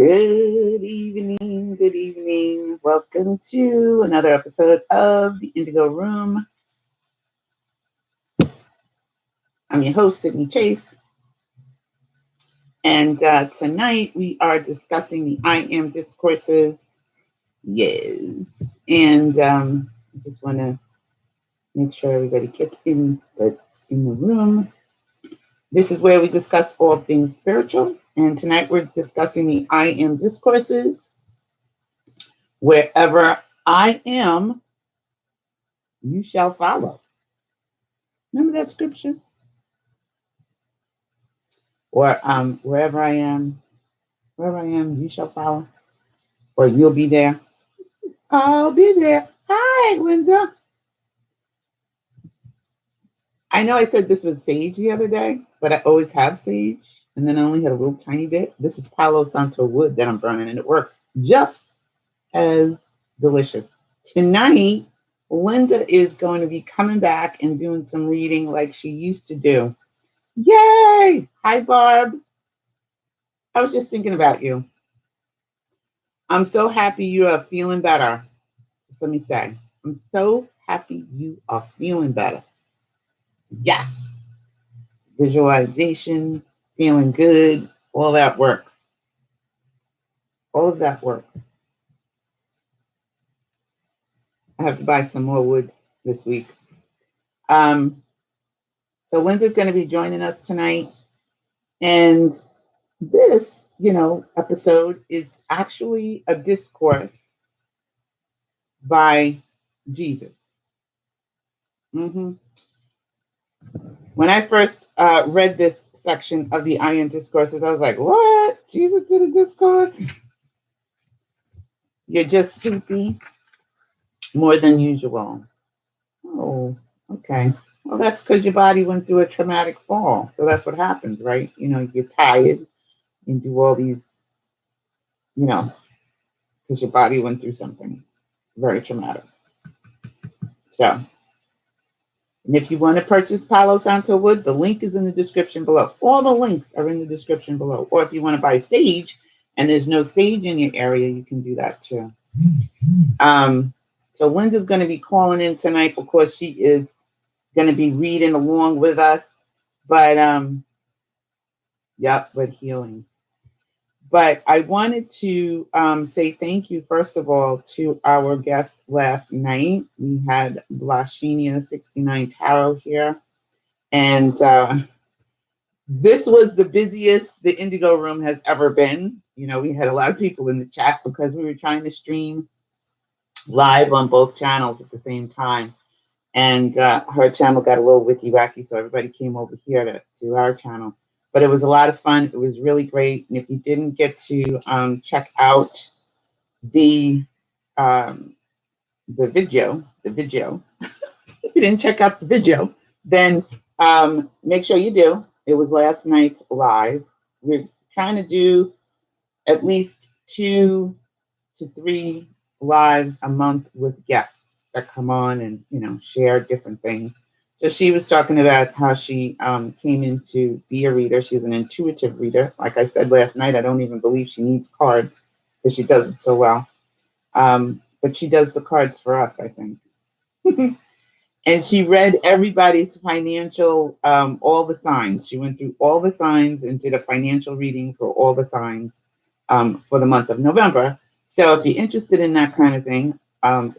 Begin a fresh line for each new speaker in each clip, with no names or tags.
Good evening, good evening. Welcome to another episode of the Indigo Room. I'm your host, Sydney Chase. And tonight we are discussing the I Am Discourses. Yes. And I just want to make sure everybody gets in the room. This is where we discuss all things spiritual. And tonight we're discussing the I Am Discourses. Wherever I am, you shall follow. Remember that scripture? Or wherever I am, you shall follow. Or you'll be there. I'll be there. Hi, Linda. I know I said this was sage the other day, but I always have sage. And then I only had a little tiny bit. This is Palo Santo wood that I'm burning, and it works just as delicious. Tonight, Linda is going to be coming back and doing some reading like she used to do. Yay! Hi, Barb. I was just thinking about you. I'm so happy you are feeling better. Just let me say, I'm so happy you are feeling better. Yes. Visualization, feeling good, all that works. All of that works. I have to buy some more wood this week. So Linda's going to be joining us tonight. And this, episode is actually a discourse by Jesus. When I first read this section of the I Am Discourses, I was like, what? Jesus did a discourse? You're just soupy more than usual. Oh, okay. Well, that's because your body went through a traumatic fall. So that's what happens, right? You're tired and do all these, because your body went through something very traumatic. So, and if you want to purchase Palo Santo wood, the link is in the description below. All the links are in the description below. Or if you want to buy sage and there's no sage in your area, you can do that too. So Linda's going to be calling in tonight because she is going to be reading along with us. But, but healing. But I wanted to say thank you, first of all, to our guest last night. We had Blashinia 69 Tarot here. And this was the busiest the Indigo Room has ever been. We had a lot of people in the chat because we were trying to stream live on both channels at the same time. And her channel got a little Wicky Wacky, so everybody came over here to our channel. But it was a lot of fun. It was really great. And if you didn't get to check out the video, if you didn't check out the video, then make sure you do. It was last night's live. We're trying to do at least 2 to 3 lives a month with guests that come on and, share different things. So she was talking about how she came in to be a reader. She's an intuitive reader. Like I said last night, I don't even believe she needs cards because she does it so well. But she does the cards for us, I think. And she read everybody's financial, all the signs. She went through all the signs and did a financial reading for all the signs for the month of November. So if you're interested in that kind of thing,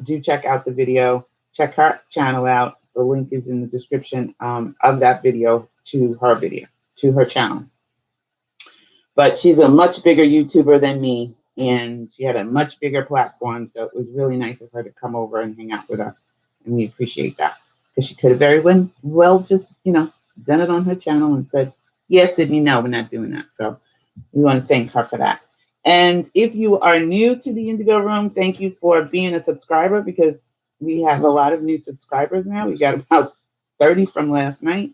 do check out the video. Check her channel out. The link is in the description of that video to her channel. But she's a much bigger YouTuber than me, and she had a much bigger platform. So it was really nice of her to come over and hang out with us. And we appreciate that. Because she could have very well just, done it on her channel and said, yes, Sydney, no, we're not doing that. So we want to thank her for that. And if you are new to the Indigo Room, thank you for being a subscriber, because we have a lot of new subscribers now. We got about 30 from last night.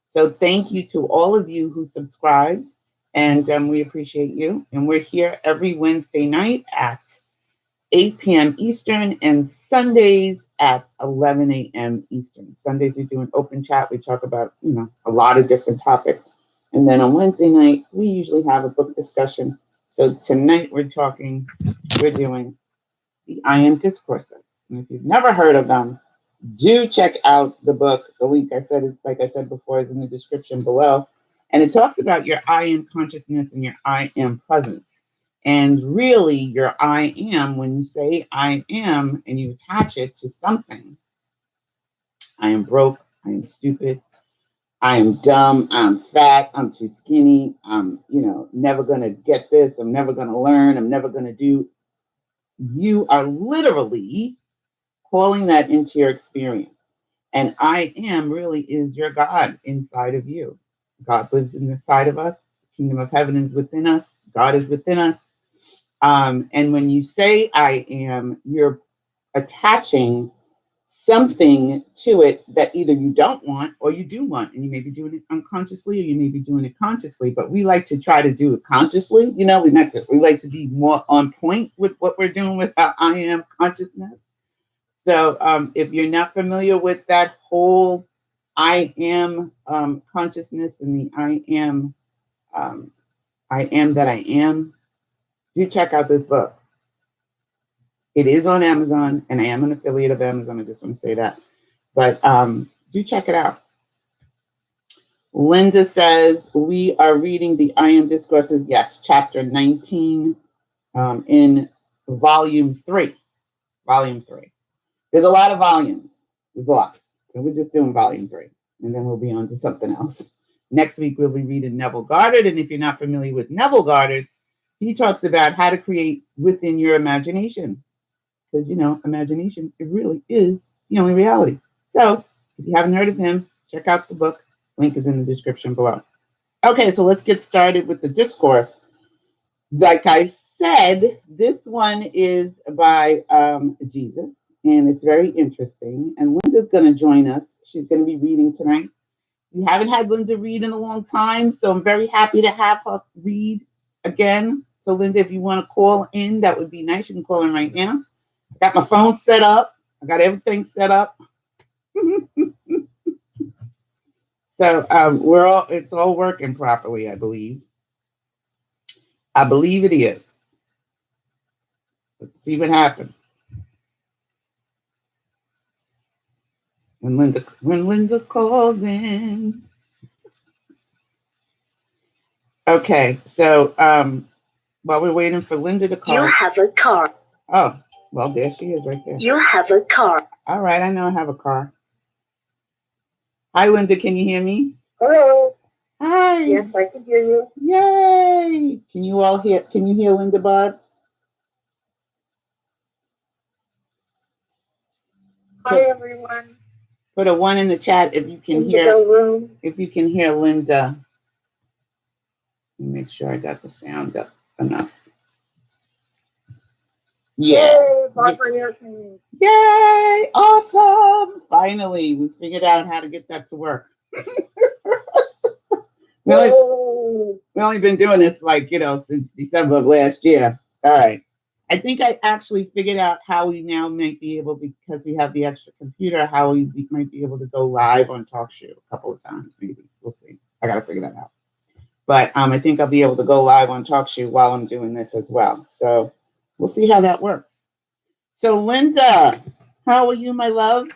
So thank you to all of you who subscribed, and we appreciate you. And we're here every Wednesday night at 8 p.m. Eastern and Sundays at 11 a.m. Eastern. Sundays we do an open chat. We talk about, a lot of different topics. And then on Wednesday night, we usually have a book discussion So tonight we're doing the I Am Discourses. And if you've never heard of them, do check out the book. The link like I said before, is in the description below. And it talks about your I am consciousness and your I am presence. And really, your I am, when you say I am and you attach it to something, I am broke, I am stupid, I am dumb, I'm fat, I'm too skinny, I'm, never going to get this, I'm never going to learn, I'm never going to do. You are literally calling that into your experience. And I am really is your God inside of you. God lives in the side of us. The kingdom of heaven is within us. God is within us. And when you say I am, you're attaching something to it that either you don't want or you do want. And you may be doing it unconsciously or you may be doing it consciously. But we like to try to do it consciously. We like to be more on point with what we're doing with our I am consciousness. So if you're not familiar with that whole I am consciousness and the I am that I am, do check out this book. It is on Amazon, and I am an affiliate of Amazon. I just want to say that. But do check it out. Linda says, we are reading the I Am Discourses, yes, chapter 19 in volume 3. Volume 3. There's a lot of volumes. There's a lot. So we're just doing volume 3, and then we'll be on to something else. Next week, we'll be reading Neville Goddard. And if you're not familiar with Neville Goddard, he talks about how to create within your imagination. Because, imagination, it really is the only reality. So if you haven't heard of him, check out the book. Link is in the description below. Okay, so let's get started with the discourse. Like I said, this one is by Jesus. And it's very interesting. And Linda's going to join us. She's going to be reading tonight. We haven't had Linda read in a long time, so I'm very happy to have her read again. So, Linda, if you want to call in, that would be nice. You can call in right now. I got my phone set up. I got everything set up. So it's all working properly, I believe. I believe it is. Let's see what happens. When Linda calls in. Okay, so while we're waiting for Linda to call.
You have a car.
Oh, well, there she is right there.
You have a car.
All right, I know I have a car. Hi, Linda, can you hear me?
Hello.
Hi.
Yes, I can hear you.
Yay. Can you hear Linda Bob?
Hi, everyone.
Put a 1 in the chat if you can
Indigo Room.
If you can hear Linda. Let me make sure I got the sound up enough. Yeah.
Yay, Barbara hears me.
Yay! Awesome! Finally, we figured out how to get that to work. we only been doing this since December of last year. All right. I think I actually figured out how we now might be able, because we have the extra computer, how we might be able to go live on TalkShoe a couple of times. Maybe we'll see. I got to figure that out. But I think I'll be able to go live on TalkShoe while I'm doing this as well. So we'll see how that works. So Linda, how are you, my love?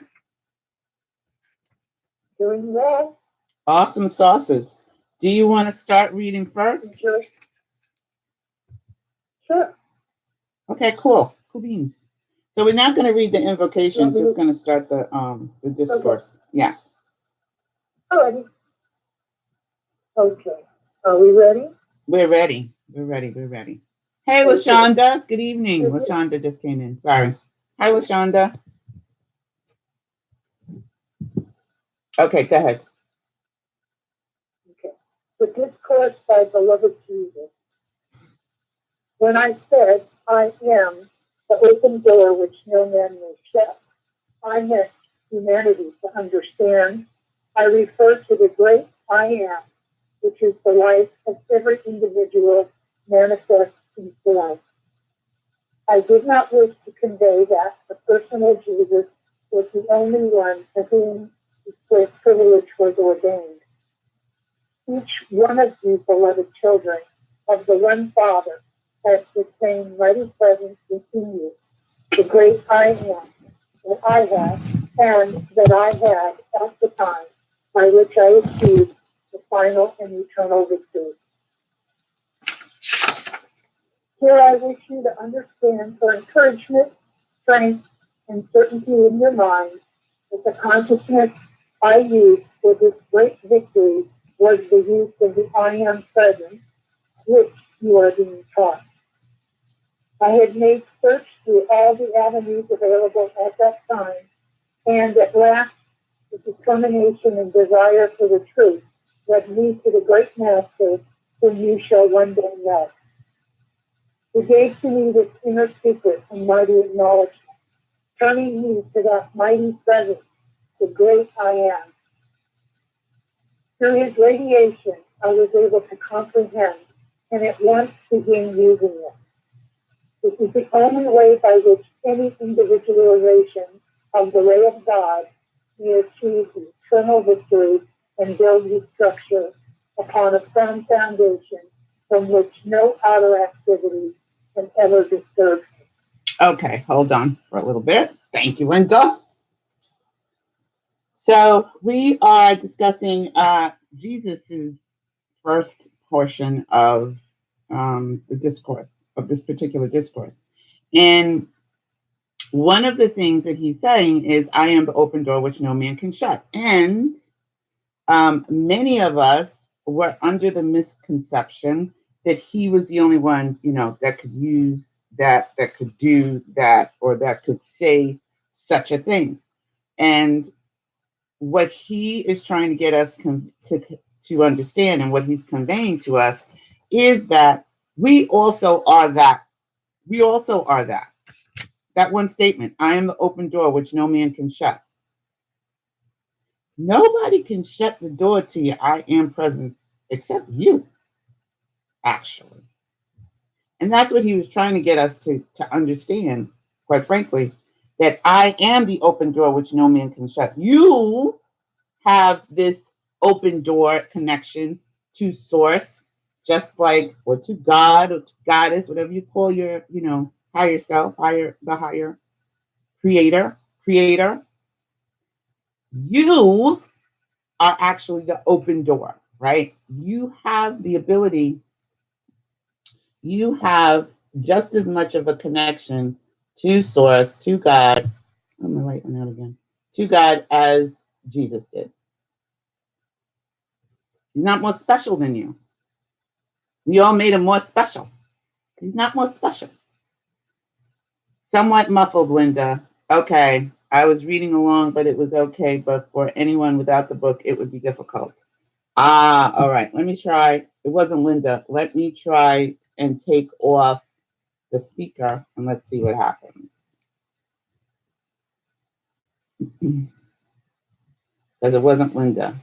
Doing well.
Awesome sauces. Do you want to start reading first?
Sure.
Okay, cool. Cool beans. So we're not going to read the invocation, just going to start the discourse. Okay. Yeah.
Alrighty. Okay. Are we ready?
We're ready. Hey, LaShonda. Good evening. LaShonda just came in. Sorry. Hi, LaShonda. Okay, go ahead.
Okay. The discourse by beloved Jesus. When I said, I am the open door which no man may shut, I meant humanity to understand. I refer to the great I am, which is the life of every individual manifest in form. I did not wish to convey that the personal Jesus was the only one to whom this privilege was ordained. Each one of you, beloved children, of the one Father, has the same mighty presence within you, the great I am that I have and that I had at the time by which I achieved the final and eternal victory. Here I wish you to understand for encouragement, strength, and certainty in your mind that the consciousness I used for this great victory was the use of the I am presence, which you are being taught. I had made search through all the avenues available at that time, and at last the determination and desire for the truth led me to the great master whom you shall one day know. He gave to me this inner secret and mighty acknowledgement, turning me to that mighty presence, the great I am. Through his radiation, I was able to comprehend and at once begin using it. This is the only way by which any individualization of the ray of God may achieve the eternal victory and build his structure upon a firm foundation from which no outer activity can ever disturb me.
Okay, hold on for a little bit. Thank you, Linda. So we are discussing Jesus's first portion of the discourse, of this particular discourse. And one of the things that he's saying is, I am the open door which no man can shut. And many of us were under the misconception that he was the only one, that could use that could do that, or that could say such a thing. And what he is trying to get us to understand, and what he's conveying to us, is that we also are that. We also are that. That one statement, I am the open door which no man can shut. Nobody can shut the door to your I am presence except you, actually. And that's what he was trying to get us to understand, quite frankly, that I am the open door which no man can shut. You have this open door connection to source, just like, or to God, or to goddess, whatever you call your, higher self, the higher creator. You are actually the open door, right? You have the ability, you have just as much of a connection to source, to God. I'm gonna write one out again. To God as Jesus did. He's not more special than you. We all made him more special. He's not more special. Somewhat muffled, Linda. Okay. I was reading along, but it was okay. But for anyone without the book, it would be difficult. All right. Let me try. It wasn't Linda. Let me try and take off the speaker, and let's see what happens. Because it wasn't Linda.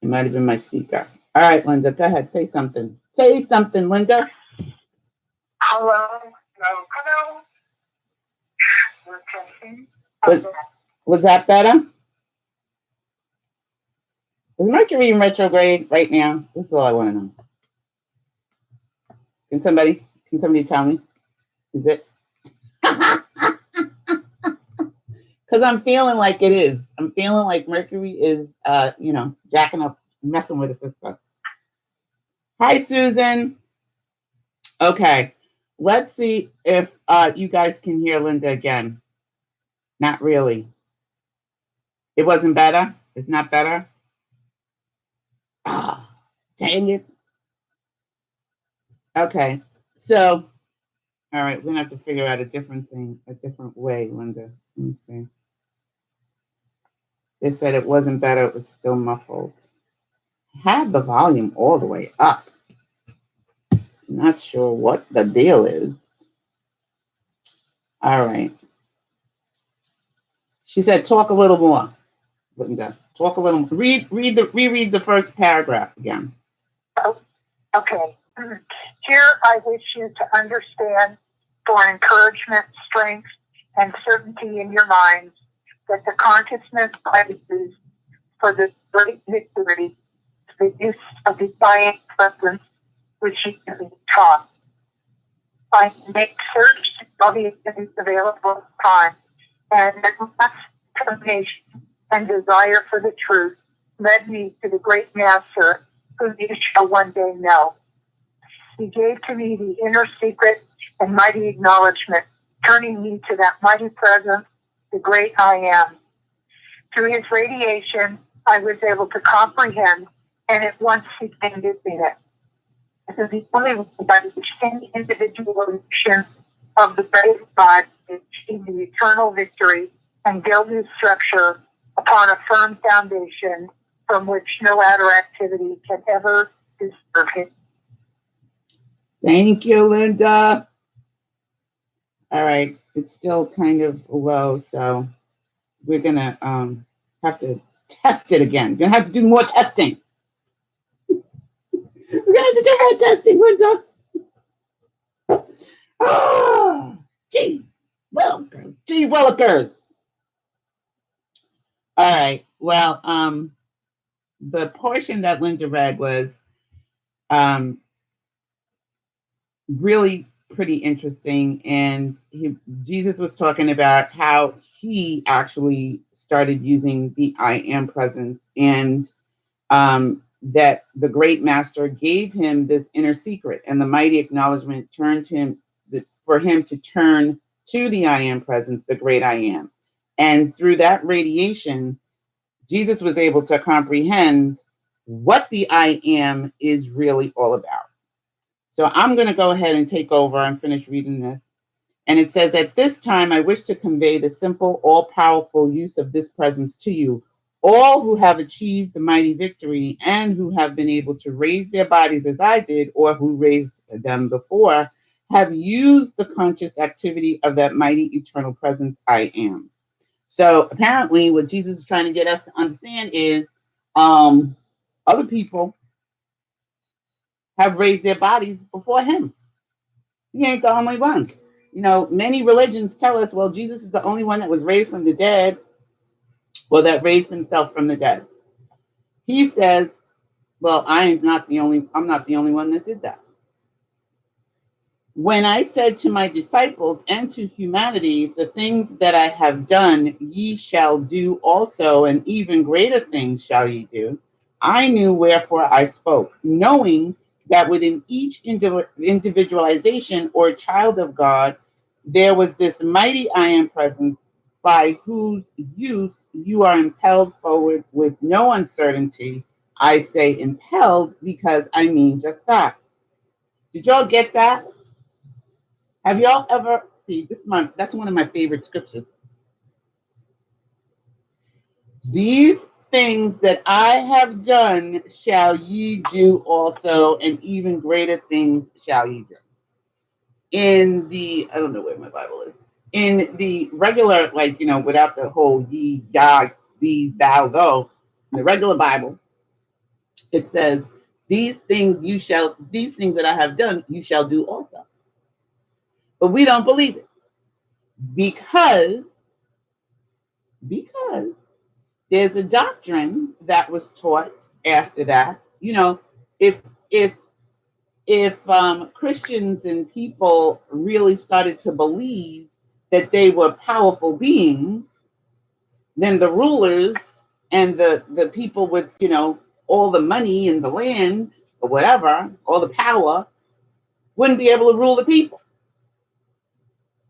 It might have been my speaker. All right, Linda, go ahead. Say something. Say something, Linda.
Hello.
Was that better? Is Mercury in retrograde right now? This is all I want to know. Can somebody tell me? Is it? Because I'm feeling like it is. I'm feeling like Mercury is, jacking up, messing with the system. Hi, Susan. Okay. Let's see if you guys can hear Linda again. Not really. It wasn't better? It's not better? Ah, dang it. Okay. So, all right, we're going to have to figure out a different way, Linda. Let me see. They said it wasn't better. It was still muffled. Had the volume all the way up. Not sure what the deal is. All right. She said, talk a little more, Linda. Talk a little more. Reread the first paragraph again.
Okay. Here I wish you to understand for encouragement, strength, and certainty in your minds that the consciousness I use for this great victory is the use of the science presence which you can be taught. I make search of the things available time, and that determination and desire for the truth led me to the great master whom you shall one day know. He gave to me the inner secret and mighty acknowledgement, turning me to that mighty presence, the great I am. Through his radiation, I was able to comprehend, and at once he gained it in it. This is the only way by which any individualization of the great God can achieve the eternal victory and build his structure upon a firm foundation from which no outer activity can ever disturb it.
Thank you, Linda. All right, it's still kind of low, so we're gonna have to test it again. We're gonna have to do more testing. We're gonna have to do more testing, Linda. Ah, gee, Willikers, gee Willikers. All right. Well, the portion that Linda read was really pretty interesting, and Jesus was talking about how he actually started using the I am presence, and that the great master gave him this inner secret, and the mighty acknowledgement turned him for him to turn to the I am presence, the great I am. And through that radiation, Jesus was able to comprehend what the I am is really all about. So I'm going to go ahead and take over and finish reading this. And it says, at this time, I wish to convey the simple, all-powerful use of this presence to you, all who have achieved the mighty victory and who have been able to raise their bodies as I did, or who raised them before, have used the conscious activity of that mighty eternal presence I am. So apparently what Jesus is trying to get us to understand is other people have raised their bodies before him. He ain't the only one. You know, many religions tell us, well, Jesus is the only one that was raised from the dead, well, that raised himself from the dead. He says, well, I'm not the only one that did that. When I said to my disciples and to humanity, the things that I have done, ye shall do also, and even greater things shall ye do, I knew wherefore I spoke, knowing that within each individualization or child of God, there was this mighty I am presence by whose use you are impelled forward with no uncertainty. I say impelled because I mean just that. Did y'all get that? Have y'all ever see that's one of my favorite scriptures. These things that I have done shall ye do also, and even greater things shall ye do. In the, I don't know where my Bible is. In the regular, like, without the whole ye, yah, thee, thou, thou, in the regular Bible, it says, these things that I have done, you shall do also. But we don't believe it. Because there's a doctrine that was taught after that. If Christians and people really started to believe that they were powerful beings, then the rulers and the people with all the money and the land or whatever, all the power, wouldn't be able to rule the people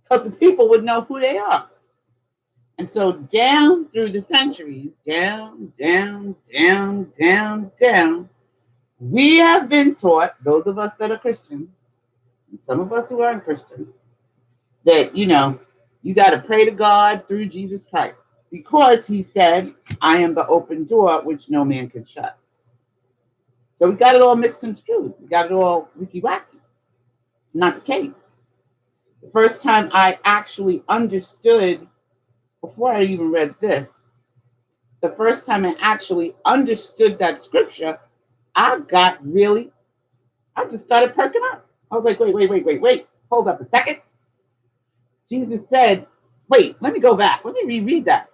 because the people would know who they are. And so down through the centuries, down, we have been taught, those of us that are Christian, and some of us who aren't Christian, that, you got to pray to God through Jesus Christ because he said, I am the open door which no man can shut. So we got it all misconstrued. We got it all wicky wacky. It's not the case. The first time I actually understood, before I even read this, the first time I actually understood that scripture, I just started perking up. I was like, wait, hold up a second. Jesus said, wait, let me go back. Let me reread that.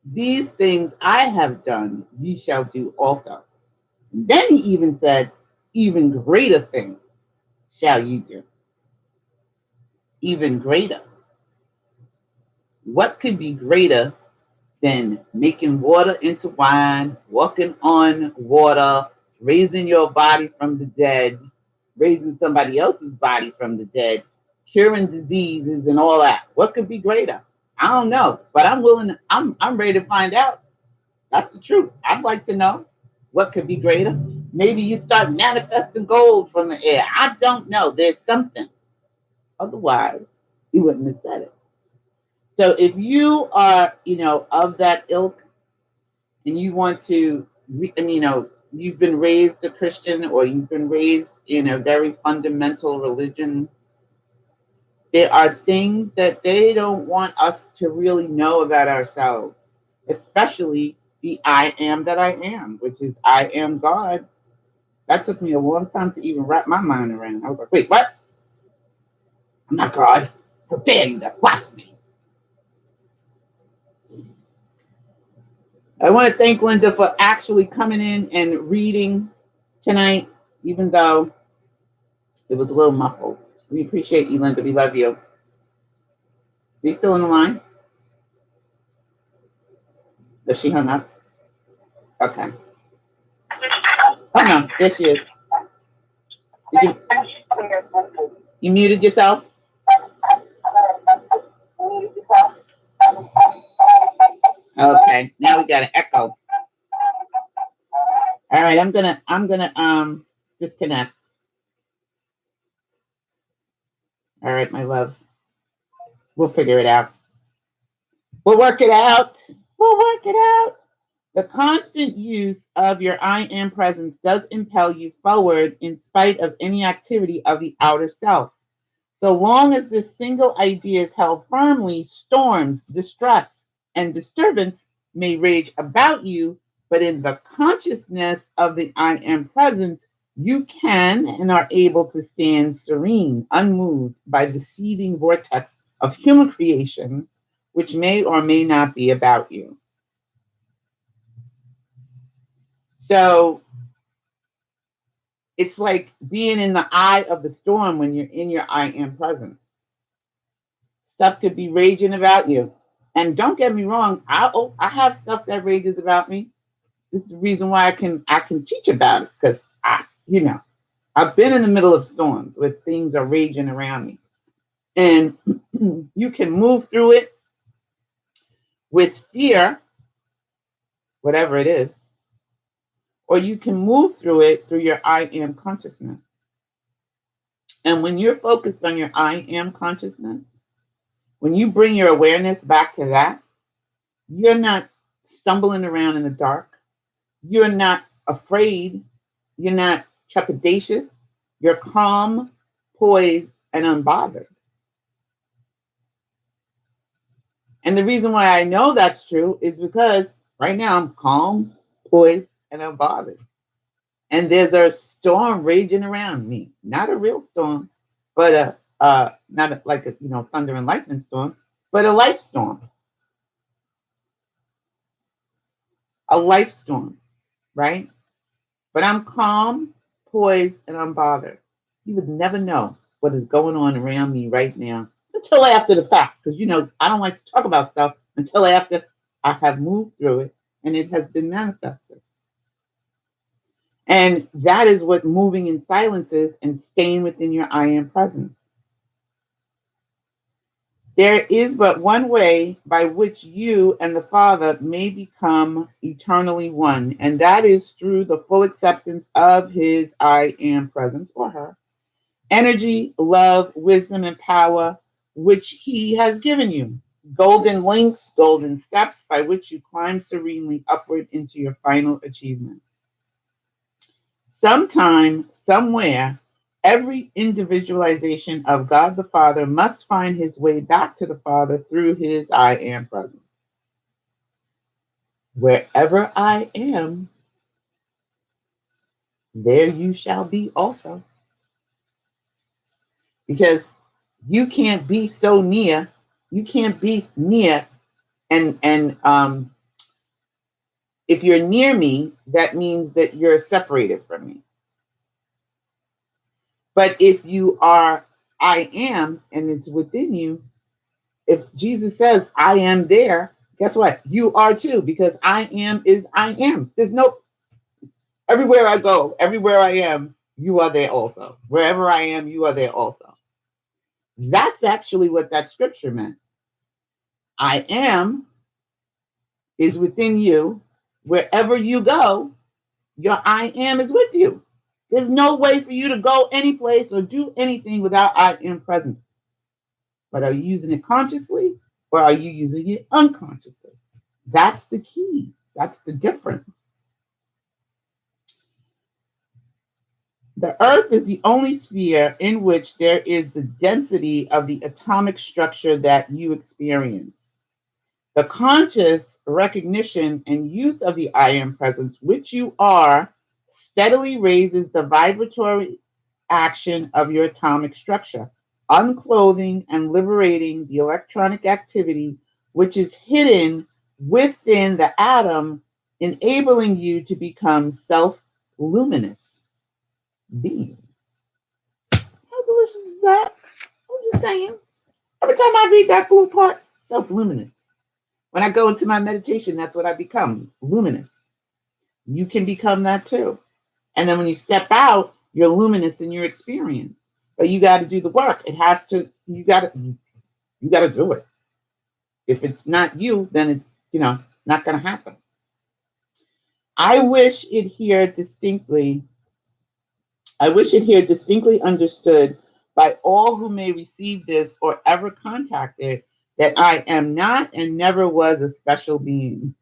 These things I have done, ye shall do also. And then he even said, even greater things shall you do. Even greater. What could be greater than making water into wine, walking on water, raising your body from the dead, raising somebody else's body from the dead, curing diseases and all that? What could be greater? I don't know, but I'm willing. I'm ready to find out. That's the truth. I'd like to know what could be greater. Maybe you start manifesting gold from the air. I don't know. There's something. Otherwise, you wouldn't have said it. So if you are, of that ilk, and you want to, you've been raised a Christian or you've been raised in a very fundamental religion, there are things that they don't want us to really know about ourselves, especially the I am that I am, which is I am God. That took me a long time to even wrap my mind around. I was like, wait, what? I'm not God. How dare you? That's blasphemy. I want to thank Linda for actually coming in and reading tonight, even though it was a little muffled. We appreciate you, Linda. We love you. Are you still on the line? Does she hung up? Okay. Oh no, there she is. You muted yourself? Okay, now we got an echo. All right, I'm gonna disconnect. All right, my love. We'll figure it out. We'll work it out. We'll work it out. The constant use of your I am presence does impel you forward in spite of any activity of the outer self. So long as this single idea is held firmly, storms, distress, and disturbance may rage about you, but in the consciousness of the I am presence, you can and are able to stand serene, unmoved by the seething vortex of human creation, which may or may not be about you. So it's like being in the eye of the storm when you're in your I am presence. Stuff could be raging about you. And don't get me wrong, I have stuff that rages about me. This is the reason why I can teach about it, because I've been in the middle of storms where things are raging around me. And you can move through it with fear, whatever it is, or you can move through it through your I am consciousness. And when you're focused on your I am consciousness, when you bring your awareness back to that, you're not stumbling around in the dark. You're not afraid. You're not trepidatious. You're calm, poised, and unbothered. And the reason why I know that's true is because right now I'm calm, poised, and unbothered. And there's a storm raging around me. Not a real storm, but not like a thunder and lightning storm, but a life storm. A life storm, right? But I'm calm, poised, and unbothered. You would never know what is going on around me right now until after the fact, because I don't like to talk about stuff until after I have moved through it and it has been manifested. And that is what moving in silence is, and staying within your I am presence. There is but one way by which you and the Father may become eternally one, and that is through the full acceptance of his I am presence, or her energy, love, wisdom, and power, which he has given you. Golden links, golden steps by which you climb serenely upward into your final achievement. Sometime, somewhere, every individualization of God the Father must find his way back to the Father through his I am presence. Wherever I am, there you shall be also. Because you can't be so near, you can't be near, and if you're near me, that means that you're separated from me. But if you are I am and it's within you, if Jesus says I am there, guess what? You are too, because I am is I am. There's no, everywhere I go, everywhere I am, you are there also. Wherever I am, you are there also. That's actually what that scripture meant. I am is within you. Wherever you go, your I am is with you. There's no way for you to go any place or do anything without I am present. But are you using it consciously or are you using it unconsciously? That's the key. That's the difference. The Earth is the only sphere in which there is the density of the atomic structure that you experience. The conscious recognition and use of the I am presence, which you are, steadily raises the vibratory action of your atomic structure, unclothing and liberating the electronic activity which is hidden within the atom, enabling you to become self-luminous being. How delicious is that? I'm just saying. Every time I read that blue part, self-luminous. When I go into my meditation, that's what I become, luminous. You can become that too. And then when you step out, you're luminous in your experience. But you got to do the work. It has to, you got to do it. If it's not you, then it's, not going to happen. I wish it here distinctly understood by all who may receive this or ever contact it that I am not and never was a special being,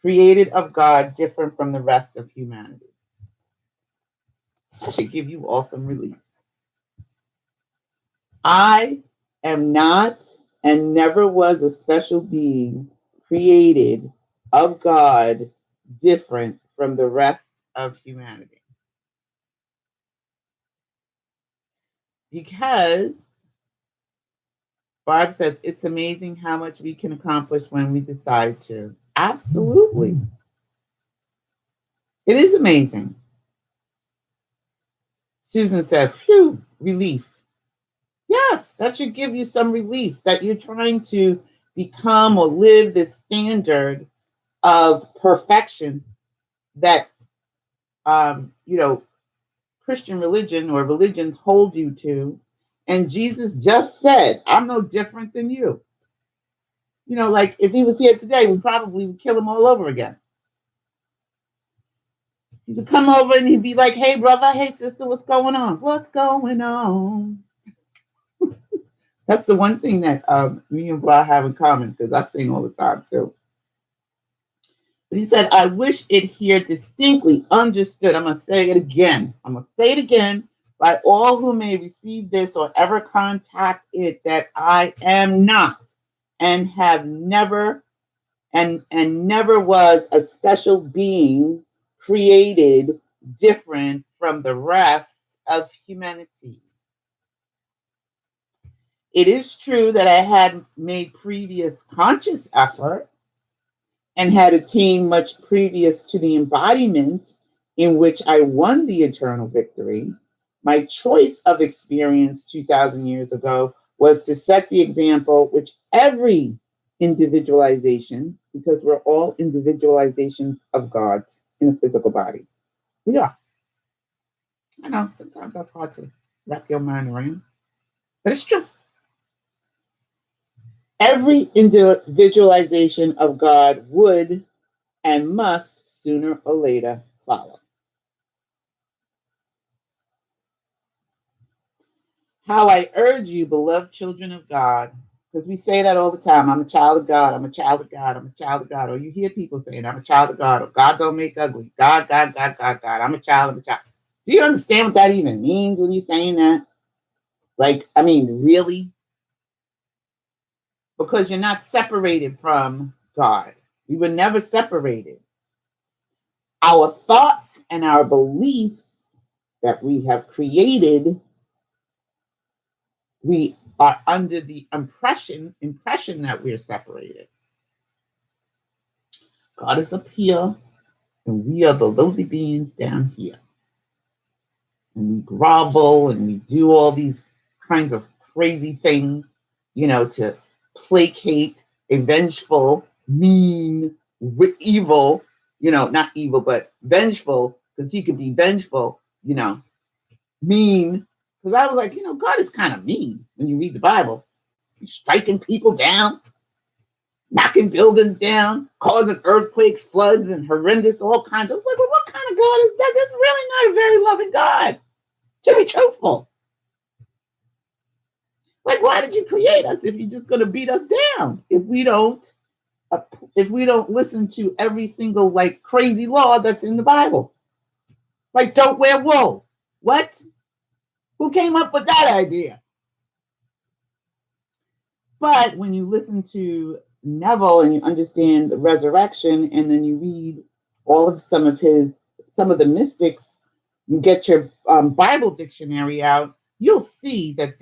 created of God, different from the rest of humanity. I should give you all some relief. I am not and never was a special being, created of God, different from the rest of humanity. Because Barb says it's amazing how much we can accomplish when we decide to. Absolutely. It is amazing. Susan says, phew, relief. Yes, that should give you some relief that you're trying to become or live this standard of perfection that, Christian religion or religions hold you to. And Jesus just said, I'm no different than you. Like if he was here today, we probably would kill him all over again. He would come over and he'd be like, hey, brother, hey, sister, what's going on? What's going on? That's the one thing that me and Blah have in common, because I sing all the time too. But he said, I wish it here distinctly understood. I'm going to say it again. By all who may receive this or ever contact it, that I am not and have never and never was a special being, created different from the rest of humanity. It is true that I had made previous conscious effort and had attained much previous to the embodiment in which I won the eternal victory. My choice of experience 2,000 years ago was to set the example which every individualization, because we're all individualizations of God in a physical body. We are. I know sometimes that's hard to wrap your mind around, but it's true. Every individualization of God would and must sooner or later follow. How I urge you, beloved children of God, because we say that all the time, I'm a child of God, I'm a child of God, I'm a child of God. Or you hear people saying, I'm a child of God, or God don't make ugly. God, God, God, God, God, I'm a child of a child. Do you understand what that even means when you're saying that? Really? Because you're not separated from God. We were never separated. Our thoughts and our beliefs that we have created, we are under the impression that we're separated. God is up here, and we are the lowly beings down here. and we grovel and we do all these kinds of crazy things, to placate a vengeful, mean, evil, not evil, but vengeful, because he could be vengeful, mean. Because I was like, God is kind of mean when you read the Bible. He's striking people down, knocking buildings down, causing earthquakes, floods, and horrendous, all kinds. I was like, well, what kind of God is that? That's really not a very loving God, to be truthful. Like, why did you create us if you're just going to beat us down if we don't listen to every single like crazy law that's in the Bible? Like, don't wear wool. What? Who came up with that idea? But when you listen to Neville and you understand the resurrection, and then you read all of some of the mystics, you get your Bible dictionary out, you'll see that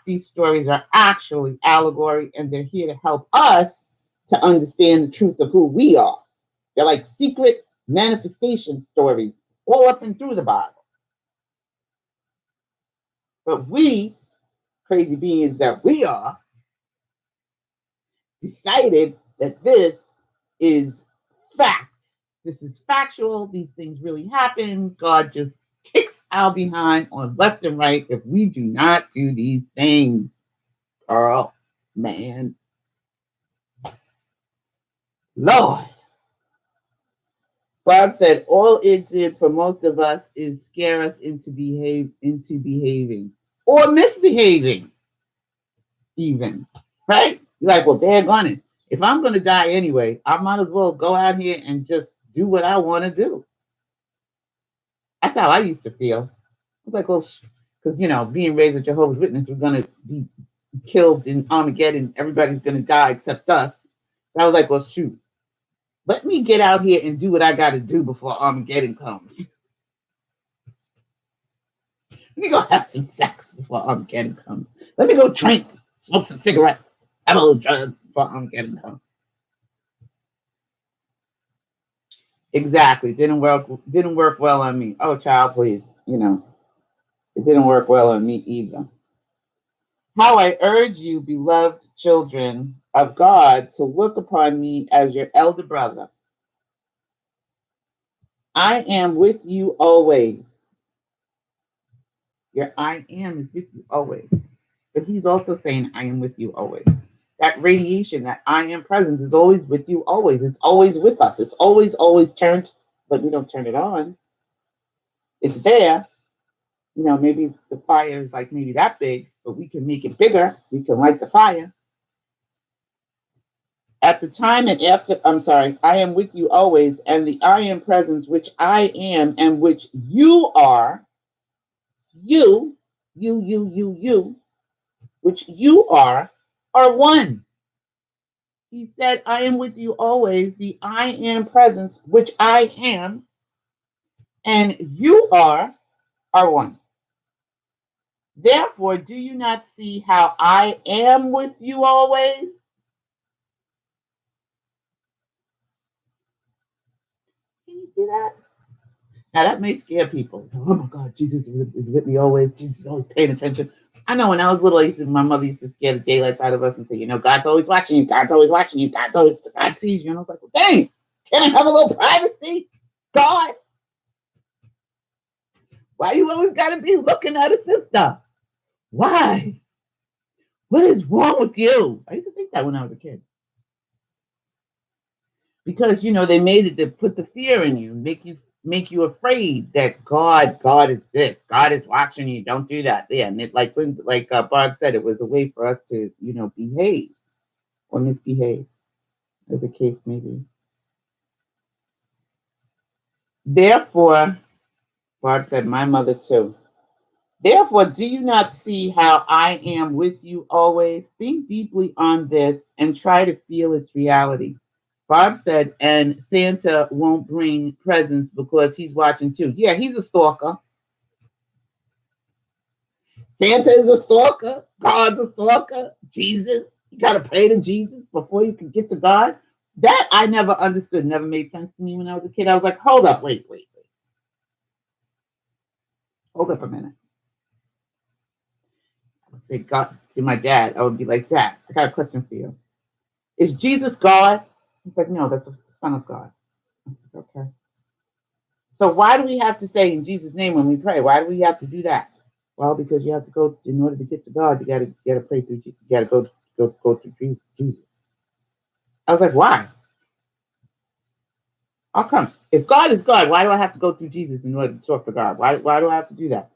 these stories are actually allegory, and they're here to help us to understand the truth of who we are. They're like secret manifestation stories all up and through the Bible. But we, crazy beings that we are, decided that this is fact. This is factual. These things really happen. God just kicks our behind on left and right if we do not do these things. Girl, man, Lord. Bob said all it did for most of us is scare us into behaving or misbehaving, even. Right? You're like, well, daggone it. If I'm going to die anyway, I might as well go out here and just do what I want to do. That's how I used to feel. I was like, well, because, being raised a Jehovah's Witness, we're going to be killed in Armageddon. Everybody's going to die except us. So I was like, well, shoot. Let me get out here and do what I got to do before Armageddon comes. Let me go have some sex before Armageddon comes. Let me go drink, smoke some cigarettes, have a little drugs before Armageddon comes. Exactly. Didn't work well on me. Oh, child, please. It didn't work well on me either. How I urge you, beloved children of God, to look upon me as your elder brother. I am with you always. Your I am is with you always. But he's also saying, I am with you always. That radiation, that I am presence is always with you always. It's always with us. It's always turned, but we don't turn it on. It's there. Maybe the fire is like maybe that big, but we can make it bigger. We can light the fire. At the time and after, I am with you always, and the I am presence, which I am, and which you are, you, which you are one. He said, I am with you always, the I am presence, which I am, and you are one. Therefore, do you not see how I am with you always? Can you see that? Now, that may scare people. Oh my God, Jesus is with me always. Jesus is always paying attention. I know when I was little, my mother used to scare the daylights out of us and say, God's always watching you. God's always watching you. God sees you. And I was like, well, dang, can I have a little privacy? God, why you always got to be looking at a sister? Why? What is wrong with you? I used to think that when I was a kid. Because, they made it to put the fear in you, make you afraid that God is this. God is watching you. Don't do that. Yeah, and it like Barb said, it was a way for us to, behave or misbehave, as the case may be. Therefore, Barb said, my mother too. Therefore, do you not see how I am with you always? Think deeply on this and try to feel its reality. Barb said, and Santa won't bring presents because he's watching too. Yeah, he's a stalker. Santa is a stalker. God's a stalker. Jesus, you got to pray to Jesus before you can get to God. That I never understood, never made sense to me when I was a kid. I was like, hold up, wait. Hold up a minute. I would say God to my dad. I would be like, Dad, I got a question for you. Is Jesus God? He's like, no, that's the Son of God. I said, okay. So why do we have to say in Jesus' name when we pray? Why do we have to do that? Well, because you have to go in order to get to God. You gotta pray through. You gotta go through Jesus. I was like, why? How come? If God is God, why do I have to go through Jesus in order to talk to God? Why do I have to do that?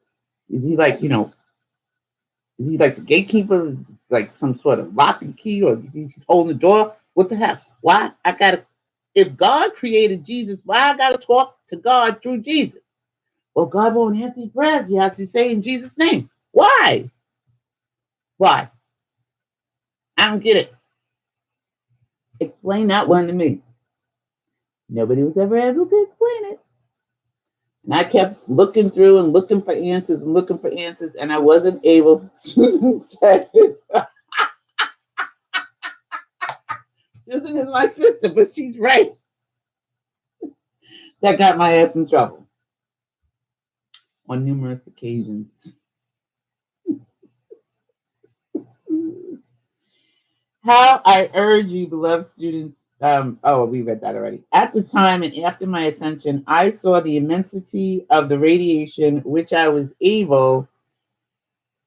Is he like, is he like the gatekeeper? Is he like some sort of lock and key, or is he holding the door? What the heck? Why I gotta? If God created Jesus, why I gotta talk to God through Jesus? Well, God won't answer your prayers. You have to say in Jesus' name. Why? Why? I don't get it. Explain that one to me. Nobody was ever able to explain it. And I kept looking through and looking for answers and looking for answers, and I wasn't able. Susan said, Susan is my sister, but she's right. That got my ass in trouble on numerous occasions. How I urge you, beloved students. We read that already. At the time and after my ascension, I saw the immensity of the radiation which I was able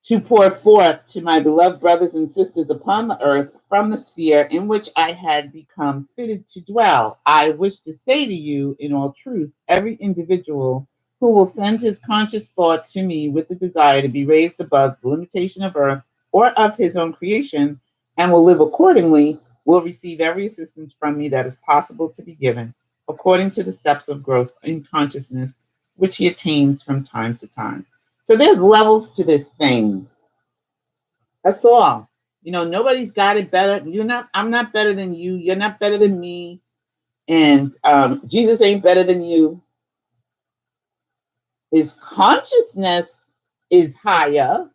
to pour forth to my beloved brothers and sisters upon the earth from the sphere in which I had become fitted to dwell. I wish to say to you, in all truth, every individual who will send his conscious thought to me with the desire to be raised above the limitation of earth or of his own creation and will live accordingly will receive every assistance from me that is possible to be given according to the steps of growth in consciousness which he attains from time to time. So there's levels to this thing. That's all. Nobody's got it better. I'm not better than you. You're not better than me. And Jesus ain't better than you. His consciousness is higher.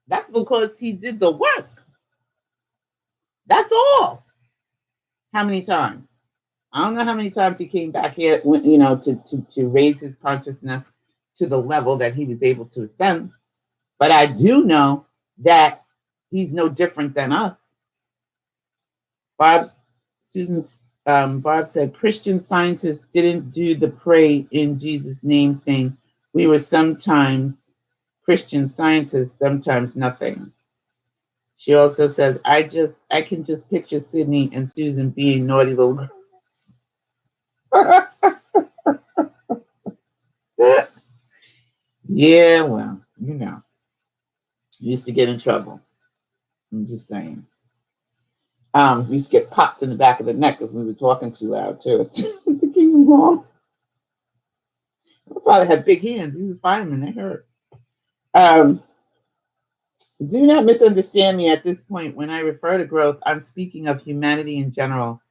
That's because he did the work. That's all. How many times? I don't know how many times he came back here, to raise his consciousness to the level that he was able to ascend. But I do know that he's no different than us. Barb said Christian scientists didn't do the pray in Jesus' name thing. We were sometimes Christian scientists, sometimes nothing. She also says, I can just picture Sydney and Susan being naughty little girls. Yeah, well, used to get in trouble. I'm just saying. We used to get popped in the back of the neck if we were talking too loud too. The Kingdom Hall. My father had big hands. He was a fireman. They hurt. Do not misunderstand me at this point. When I refer to growth, I'm speaking of humanity in general.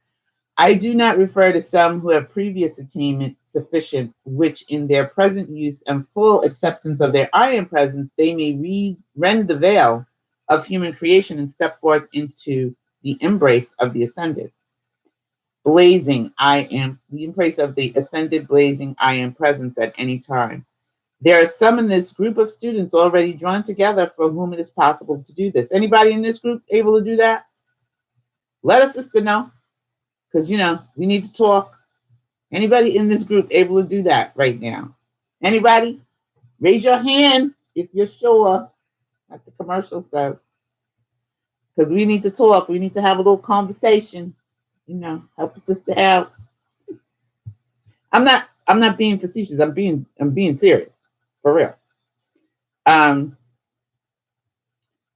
I do not refer to some who have previous attainment sufficient, which in their present use and full acceptance of their I am presence, they may rend the veil of human creation and step forth into the embrace of the ascended. Blazing, the embrace of the ascended blazing I am presence at any time. There are some in this group of students already drawn together for whom it is possible to do this. Anybody in this group able to do that? Let us sister know, because we need to talk. Anybody in this group able to do that right now? Anybody? Raise your hand if you're sure. Like the commercial says. Because we need to talk. We need to have a little conversation. Help a sister out. I'm not being facetious. I'm being serious. For real.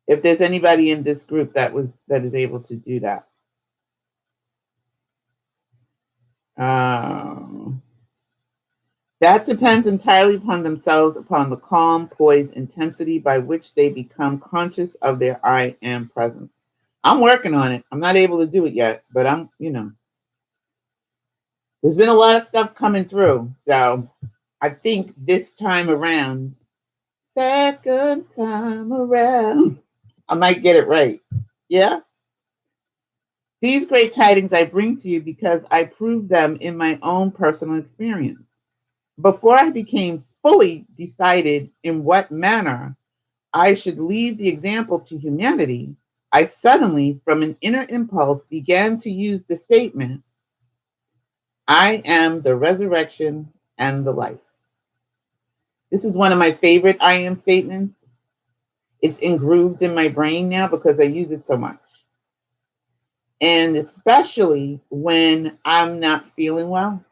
If there's anybody in this group that is able to do that. That depends entirely upon themselves, upon the calm, poise, intensity by which they become conscious of their I am presence. I'm working on it. I'm not able to do it yet, but there's been a lot of stuff coming through. So I think this time around, second time around, I might get it right. Yeah? These great tidings I bring to you because I proved them in my own personal experience. Before I became fully decided in what manner I should leave the example to humanity, I suddenly, from an inner impulse, began to use the statement, I am the resurrection and the life. This is one of my favorite I am statements. It's engrooved in my brain now because I use it so much. And especially when I'm not feeling well,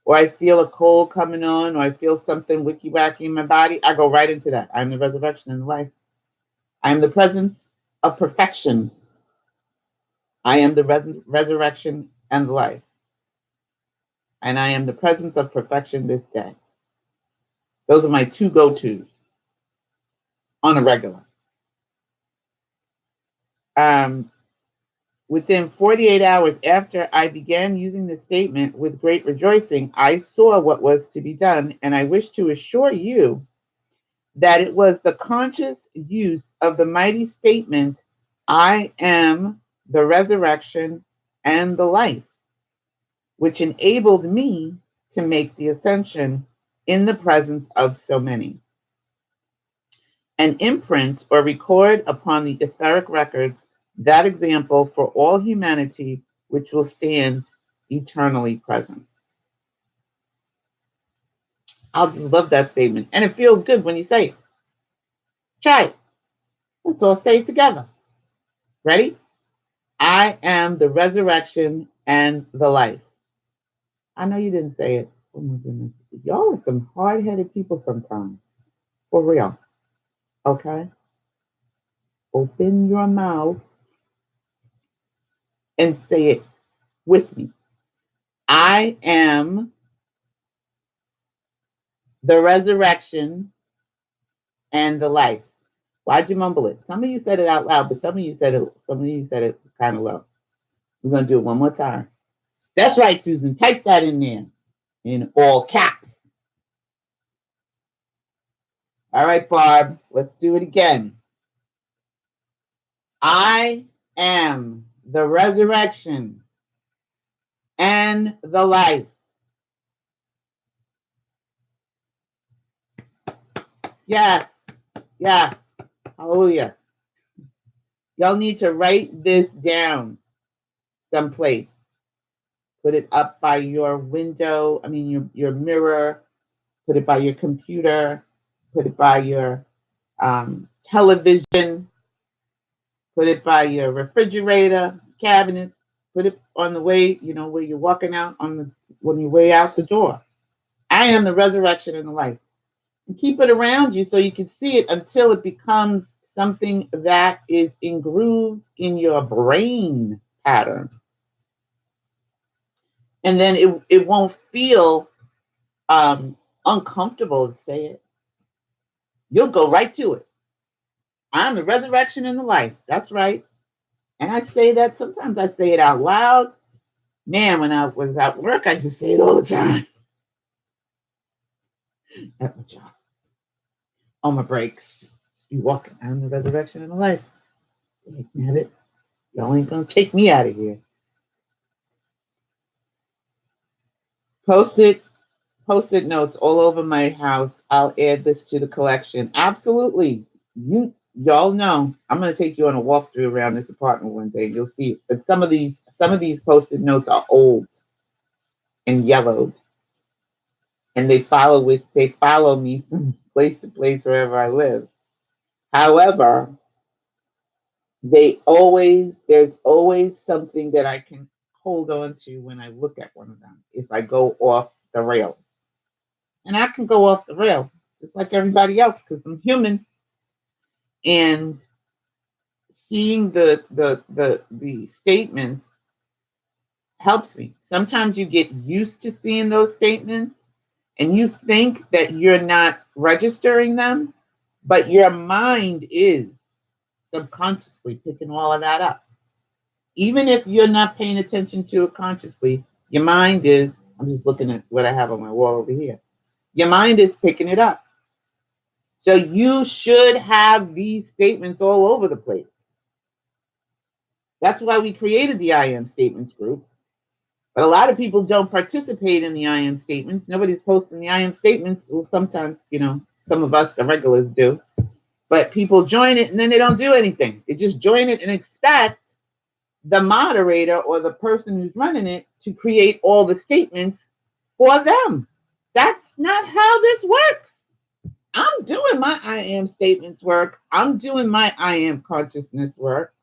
or I feel a cold coming on, or I feel something wicky wacky in my body, I go right into that. I'm the resurrection and the life. I am the presence of perfection. I am the resurrection and the life. And I am the presence of perfection this day. Those are my two go-tos on a regular. Within 48 hours after I began using this statement with great rejoicing, I saw what was to be done, and I wish to assure you that it was the conscious use of the mighty statement, I am the resurrection and the life, which enabled me to make the ascension in the presence of so many. And imprint or record upon the etheric records that example for all humanity, which will stand eternally present. I'll just love that statement. And it feels good when you say it. Try it. Let's all say it together. Ready? I am the resurrection and the life. I know you didn't say it. Oh my goodness. Y'all are some hard-headed people sometimes. For real. Okay? Open your mouth and say it with me. I am the resurrection and the life. Why'd you mumble it? Some of you said it out loud, but some of you said it kind of low. We're gonna do it one more time. That's right, Susan. Type that in there in all caps. All right, Barb, let's do it again. I am the resurrection and the life. Yes, yes, hallelujah. Y'all need to write this down someplace. Put it up by your window, your mirror, put it by your computer, put it by your television, put it by your refrigerator, cabinet, put it on the way, where you're walking out when you way out the door. I am the resurrection and the life. And keep it around you so you can see it until it becomes something that is engrooved in your brain pattern. And then it won't feel uncomfortable to say it. You'll go right to it. I'm the resurrection and the life. That's right. And I say that, sometimes I say it out loud. Man, when I was at work, I just say it all the time. At my job. On my breaks. You walking. I'm the resurrection and the life. Have it. Y'all ain't gonna take me out of here. Post-it notes all over my house. I'll add this to the collection. Absolutely. Y'all know I'm going to take you on a walkthrough around this apartment one day. You'll see. But some of these post-it notes are old and yellowed, and they follow me from place to place wherever I live. However, there's always something that I can hold on to when I look at one of them if I go off the rails. And I can go off the rails just like everybody else because I'm human. And seeing the statements helps me. Sometimes you get used to seeing those statements and you think that you're not registering them, but your mind is subconsciously picking all of that up. Even if you're not paying attention to it consciously, your mind is, I'm just looking at what I have on my wall over here. Your mind is picking it up. So you should have these statements all over the place. That's why we created the I Am Statements group. But a lot of people don't participate in the I am statements. Nobody's posting the I am statements. Well, sometimes, some of us, the regulars, do. But people join it and then they don't do anything. They just join it and expect the moderator or the person who's running it to create all the statements for them. That's not how this works. I'm doing my I am statements work. I'm doing my I am consciousness work.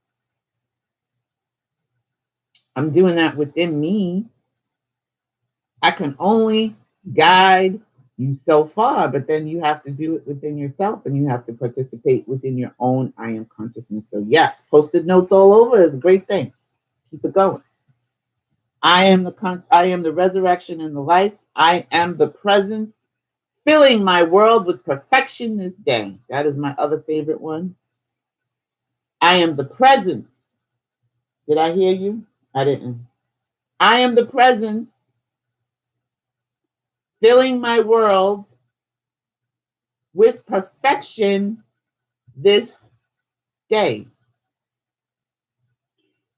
I'm doing that within me. I can only guide you so far, but then you have to do it within yourself and you have to participate within your own I am consciousness. So yes, post-it notes all over is a great thing. Keep it going. I am the resurrection and the life. I am the presence, filling my world with perfection this day. That is my other favorite one. I am the presence. Did I hear you? I didn't. I am the presence, filling my world with perfection this day.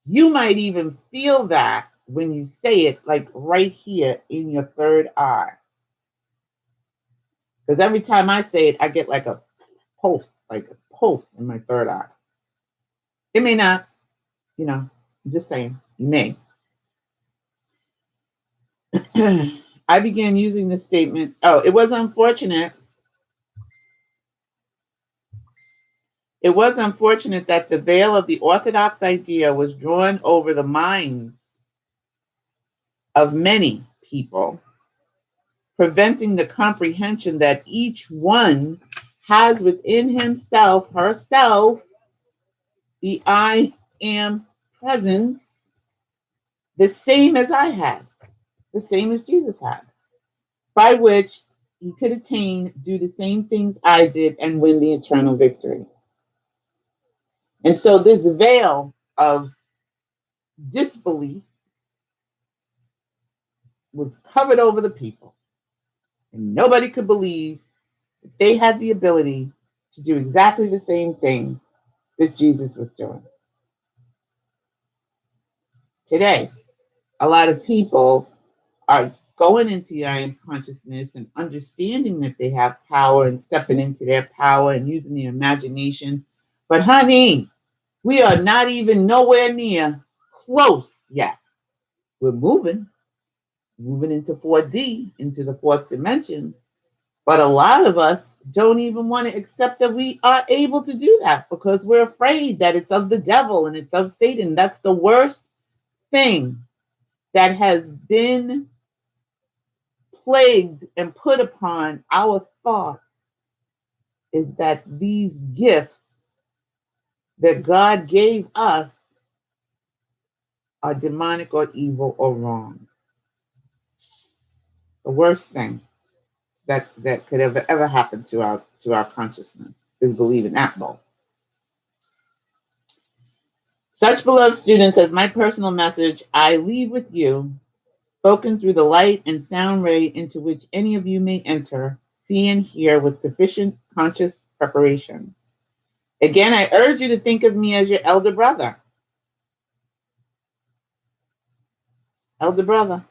You might even feel that when you say it, like right here in your third eye. Because every time I say it, I get like a pulse in my third eye. It may not, I'm just saying, you may. I began using this statement. Oh, it was unfortunate. It was unfortunate that the veil of the orthodox idea was drawn over the minds of many people, preventing the comprehension that each one has within himself, herself, the I am presence, the same as I had, the same as Jesus had, by which he could attain, do the same things I did, and win the eternal victory. And so this veil of disbelief was covered over the people, and nobody could believe that they had the ability to do exactly the same thing that Jesus was doing. Today, a lot of people are going into the I am consciousness and understanding that they have power and stepping into their power and using their imagination. But honey, we are not even nowhere near close yet. We're moving into 4D, into the fourth dimension. But a lot of us don't even want to accept that we are able to do that because we're afraid that it's of the devil and it's of Satan. That's the worst thing that has been plagued and put upon our thoughts, is that these gifts that God gave us are demonic or evil or wrong. The worst thing that could ever happen to our consciousness is believing that bull. Such beloved students, as my personal message, I leave with you, spoken through the light and sound ray into which any of you may enter, see and hear with sufficient conscious preparation. Again, I urge you to think of me as your elder brother. Elder brother.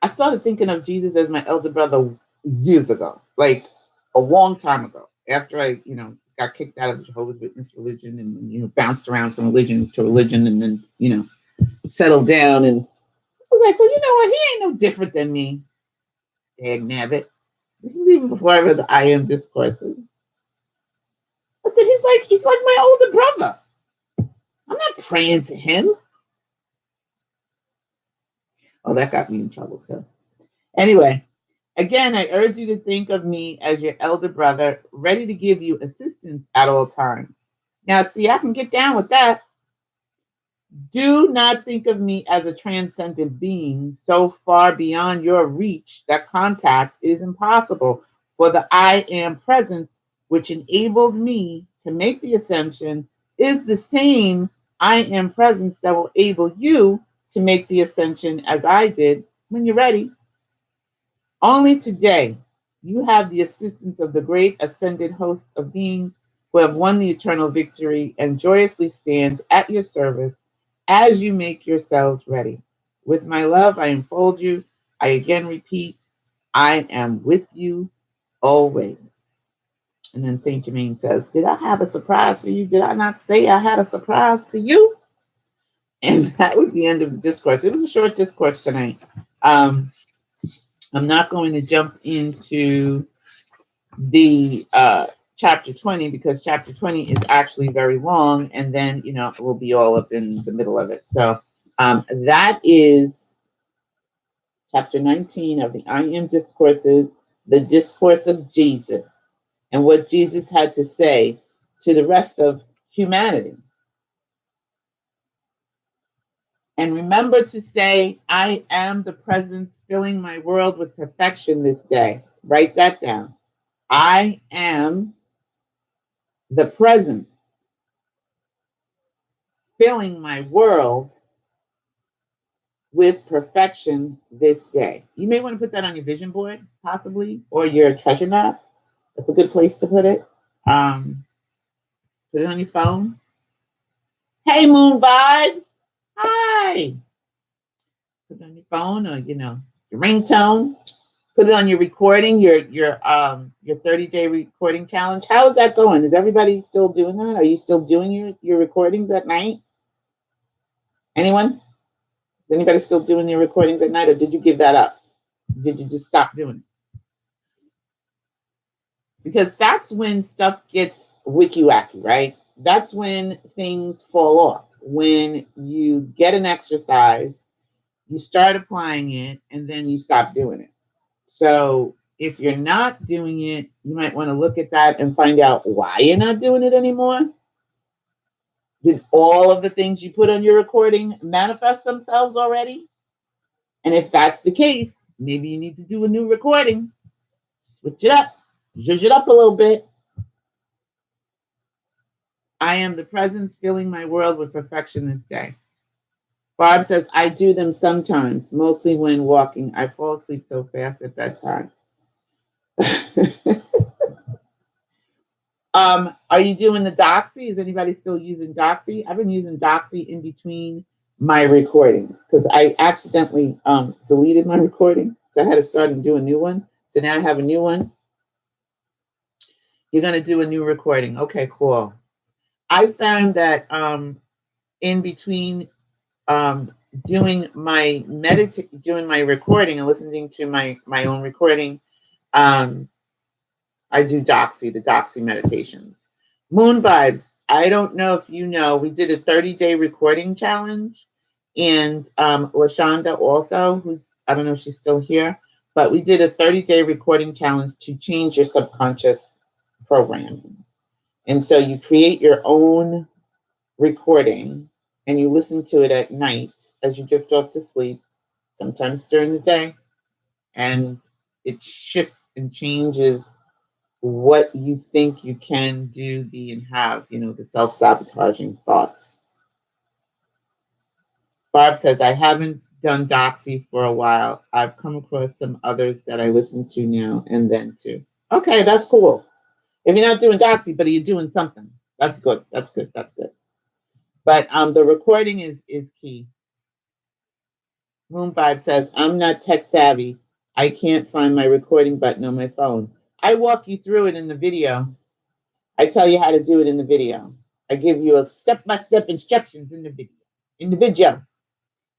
I started thinking of Jesus as my elder brother years ago, like a long time ago, after I, got kicked out of the Jehovah's Witness religion and, bounced around from religion to religion and then, settled down. And I was like, well, you know what? He ain't no different than me. Dag nabbit. This is even before I read the I Am Discourses. I said, he's like my older brother. I'm not praying to him. Oh, that got me in trouble too. Anyway, again, I urge you to think of me as your elder brother, ready to give you assistance at all times. Now, see, I can get down with that. Do not think of me as a transcendent being so far beyond your reach that contact is impossible, for the I am presence, which enabled me to make the ascension, is the same I am presence that will enable you to make the ascension as I did when you're ready. Only today, you have the assistance of the great ascended host of beings who have won the eternal victory and joyously stands at your service as you make yourselves ready. With my love, I enfold you. I again repeat, I am with you always. And then Saint Germain says, did I have a surprise for you? Did I not say I had a surprise for you? And that was the end of the discourse. It was a short discourse tonight. I'm not going to jump into the chapter 20 because chapter 20 is actually very long, and then we'll be all up in the middle of it. So that is chapter 19 of the I Am Discourses, the discourse of Jesus, and what Jesus had to say to the rest of humanity. And remember to say, I am the presence filling my world with perfection this day. Write that down. I am the presence filling my world with perfection this day. You may want to put that on your vision board, possibly, or your treasure map. That's a good place to put it. Put it on your phone. Hey, Moon Vibes. Hi. Put it on your phone or, your ringtone. Put it on your recording, your 30-day recording challenge. How is that going? Is everybody still doing that? Are you still doing your recordings at night? Anyone? Is anybody still doing your recordings at night, or did you give that up? Did you just stop doing it? Because that's when stuff gets wicky wacky, right? That's when things fall off. When you get an exercise, you start applying it, and then you stop doing it. So if you're not doing it, you might want to look at that and find out why you're not doing it anymore. Did all of the things you put on your recording manifest themselves already? And if that's the case, maybe you need to do a new recording. Switch it up. Zhuzh it up a little bit. I am the presence filling my world with perfection this day. Barb says, I do them sometimes, mostly when walking. I fall asleep so fast at bedtime. Are you doing the Doxy? Is anybody still using Doxy? I've been using Doxy in between my recordings because I accidentally deleted my recording. So I had to start and do a new one. So now I have a new one. You're going to do a new recording. Okay, cool. I found that in between doing my recording and listening to my own recording, I do the Doxy meditations. Moon Vibes, I don't know if you know, we did a 30-day recording challenge. And LaShonda also, I don't know if she's still here, but we did a 30-day recording challenge to change your subconscious programming. And so you create your own recording and you listen to it at night as you drift off to sleep, sometimes during the day, and it shifts and changes what you think you can do, be, and have, the self-sabotaging thoughts. Barb says, I haven't done Doxy for a while. I've come across some others that I listen to now and then too. Okay, that's cool. If you're not doing Doxy, but you're doing something, that's good. That's good. That's good. But the recording is key. Moon Vibe says, I'm not tech savvy. I can't find my recording button on my phone. I walk you through it in the video. I tell you how to do it in the video. I give you a step-by-step instructions in the video.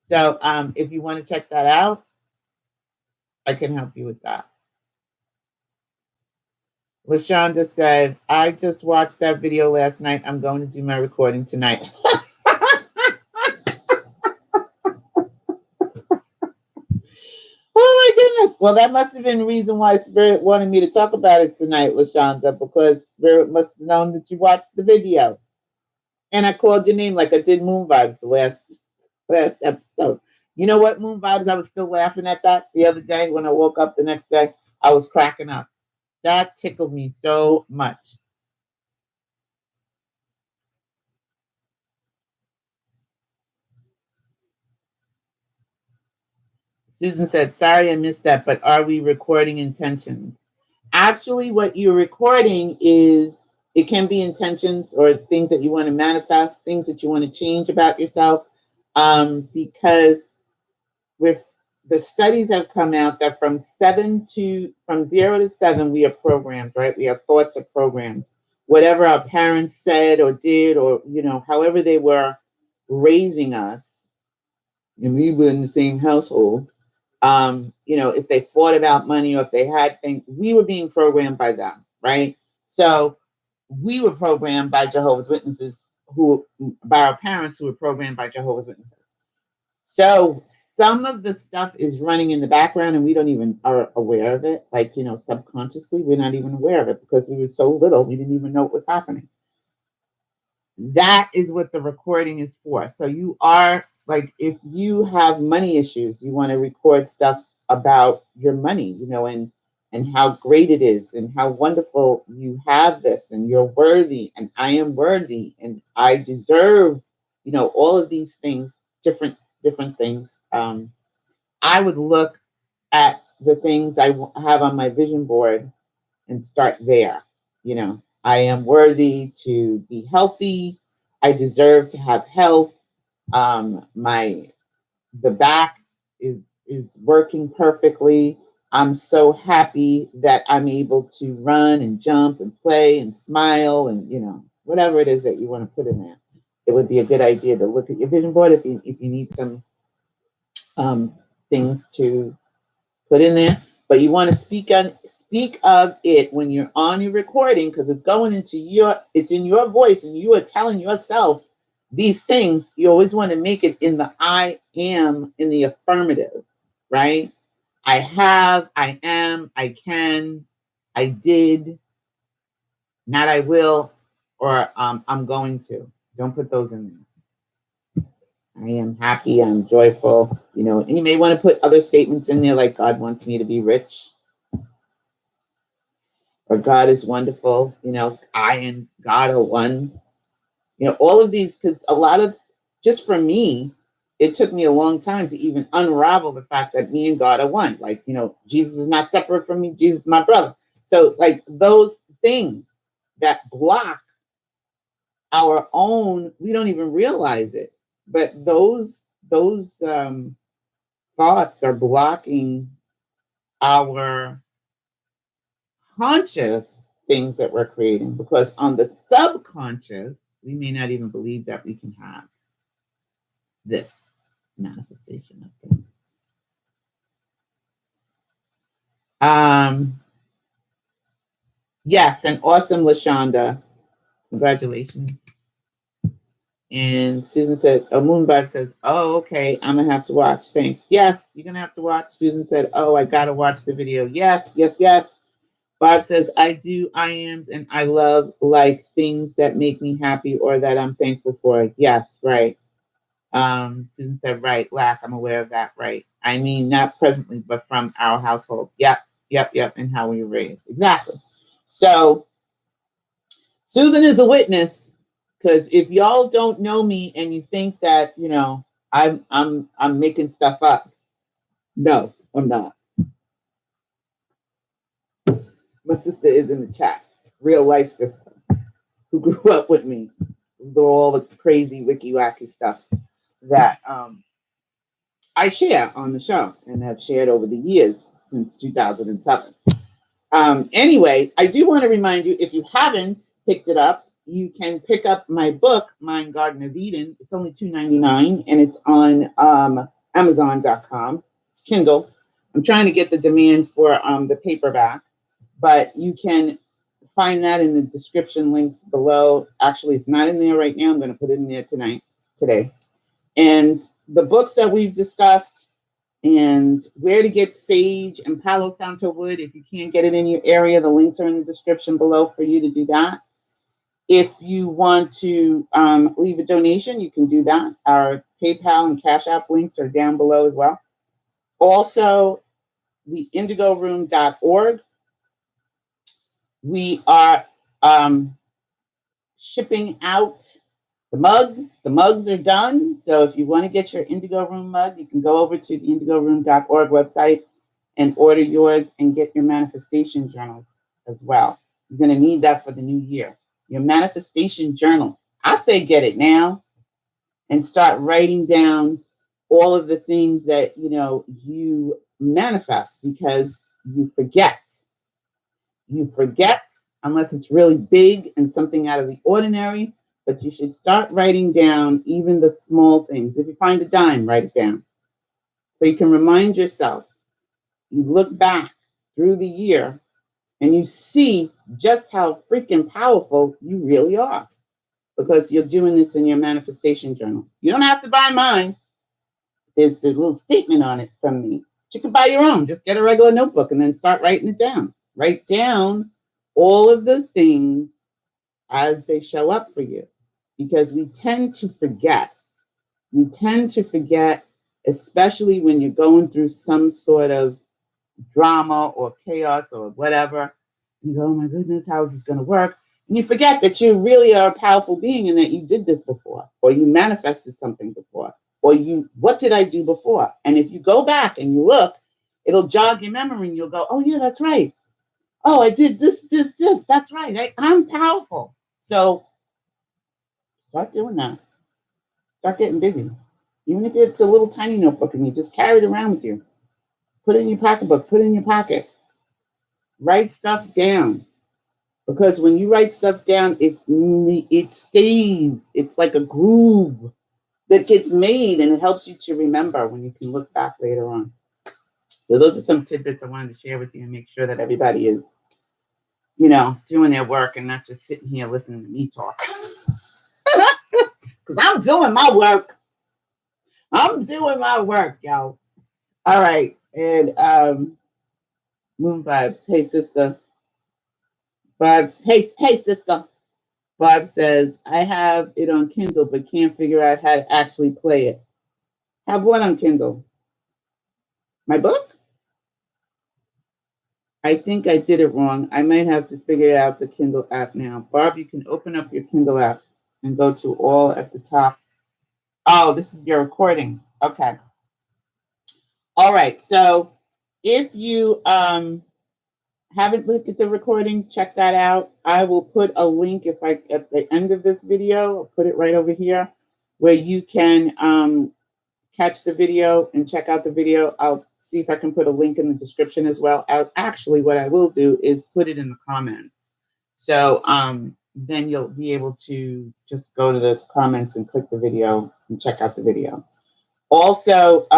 So if you want to check that out, I can help you with that. LaShonda said, I just watched that video last night. I'm going to do my recording tonight. Oh my goodness. Well, that must have been the reason why Spirit wanted me to talk about it tonight, LaShonda, because Spirit must have known that you watched the video. And I called your name like I did Moon Vibes the last episode. You know what, Moon Vibes? I was still laughing at that the other day when I woke up the next day. I was cracking up. That tickled me so much. Susan said, sorry I missed that, but are we recording intentions? Actually, what you're recording it can be intentions or things that you want to manifest, things that you want to change about yourself, because with the studies have come out that from 0 to 7, we are programmed, right? Our thoughts are programmed. Whatever our parents said or did, or, however they were raising us, and we were in the same household, if they fought about money or if they had things, we were being programmed by them, right? So we were programmed by Jehovah's Witnesses, by our parents who were programmed by Jehovah's Witnesses. So some of the stuff is running in the background and we don't even are aware of it. Like, subconsciously, we're not even aware of it because we were so little, we didn't even know what was happening. That is what the recording is for. So you are, like, if you have money issues, you want to record stuff about your money, and how great it is and how wonderful you have this and you're worthy and I am worthy and I deserve, all of these things, different things. I would look at the things I have on my vision board and start there. I am worthy to be healthy. I deserve to have health. The back is working perfectly. I'm so happy that I'm able to run and jump and play and smile and whatever it is that you want to put in there. It would be a good idea to look at your vision board if you need some things to put in there. But you want to speak of it when you're on your recording, because it's in your voice and you are telling yourself these things. You always want to make it in the I am, in the affirmative, right? I have, I am, I can, I did, not I will, or I'm going to. Don't put those in there. I am happy, I'm joyful, and you may want to put other statements in there like God wants me to be rich, or God is wonderful, I and God are one. All of these, because just for me, it took me a long time to even unravel the fact that me and God are one. Like, Jesus is not separate from me, Jesus is my brother. So, like, those things that block our own, we don't even realize it, but those thoughts are blocking our conscious things that we're creating, because on the subconscious, we may not even believe that we can have this manifestation of things. Yes, and awesome, LaShonda. Congratulations. And Susan said, Moonbug says, oh, okay, I'm going to have to watch. Thanks. Yes, you're going to have to watch. Susan said, oh, I got to watch the video. Yes. Bob says, I do I ams and I love, like, things that make me happy or that I'm thankful for. Yes, right. Susan said, right, lack, I'm aware of that, right. I mean, not presently, but from our household. Yep, and how we were raised. Exactly. So Susan is a witness, because if y'all don't know me and you think that, I'm making stuff up, no, I'm not. My sister is in the chat, real life sister, who grew up with me through all the crazy Wicky Wacky stuff that I share on the show and have shared over the years since 2007. Anyway, I do want to remind you, if you haven't picked it up, you can pick up my book, Mind Garden of Eden. It's only $2.99 and it's on Amazon.com. It's Kindle. I'm trying to get the demand for the paperback, but you can find that in the description links below. Actually, it's not in there right now. I'm going to put it in there today. And the books that we've discussed, and where to get sage and Palo Santo wood. If you can't get it in your area, the links are in the description below for you to do that. If you want to leave a donation, you can do that. Our PayPal and Cash App links are down below as well. Also, the indigoroom.org. We are shipping out the mugs. The mugs are done. So if you want to get your Indigo Room mug, you can go over to the indigoroom.org website and order yours and get your manifestation journals as well. You're going to need that for the new year. Your manifestation journal. I say get it now and start writing down all of the things that, you know, you manifest, because you forget. You forget unless it's really big and something out of the ordinary, but you should start writing down even the small things. If you find a dime, write it down. So you can remind yourself. You look back through the year and you see just how freaking powerful you really are, because you're doing this in your manifestation journal. You don't have to buy mine. There's the little statement on it from me. You can buy your own. Just get a regular notebook and then start writing it down. Write down all of the things as they show up for you, because we tend to forget. We tend to forget, especially when you're going through some sort of drama or chaos or whatever. You go, oh my goodness, how is this going to work? And you forget that you really are a powerful being and that you did this before, or you manifested something before, or what did I do before? And if you go back and you look, it'll jog your memory and you'll go, oh yeah, that's right. Oh, I did this. That's right. I'm powerful. So start doing that. Start getting busy. Even if it's a little tiny notebook and you just carry it around with you. Put it in your pocketbook. Put it in your pocket. Write stuff down. Because when you write stuff down, it stays. It's like a groove that gets made, and it helps you to remember when you can look back later on. So those are some tidbits I wanted to share with you and make sure that everybody is, you know, doing their work and not just sitting here listening to me talk. Because I'm doing my work. I'm doing my work, y'all. All right. And Moon Vibes. Hey, sister. Vibes. Hey, sister. Barb says, I have it on Kindle, but can't figure out how to actually play it. Have what on Kindle? My book? I think I did it wrong. I might have to figure out the Kindle app now. Barb, you can open up your Kindle app and go to all at the top. Oh, this is your recording. Okay. All right. So if you haven't looked at the recording, check that out. I will put a link at the end of this video. I'll put it right over here where you can catch the video and check out the video. I'll see if I can put a link in the description as well. Actually, what I will do is put it in the comments. So then you'll be able to just go to the comments and click the video and check out the video. Also,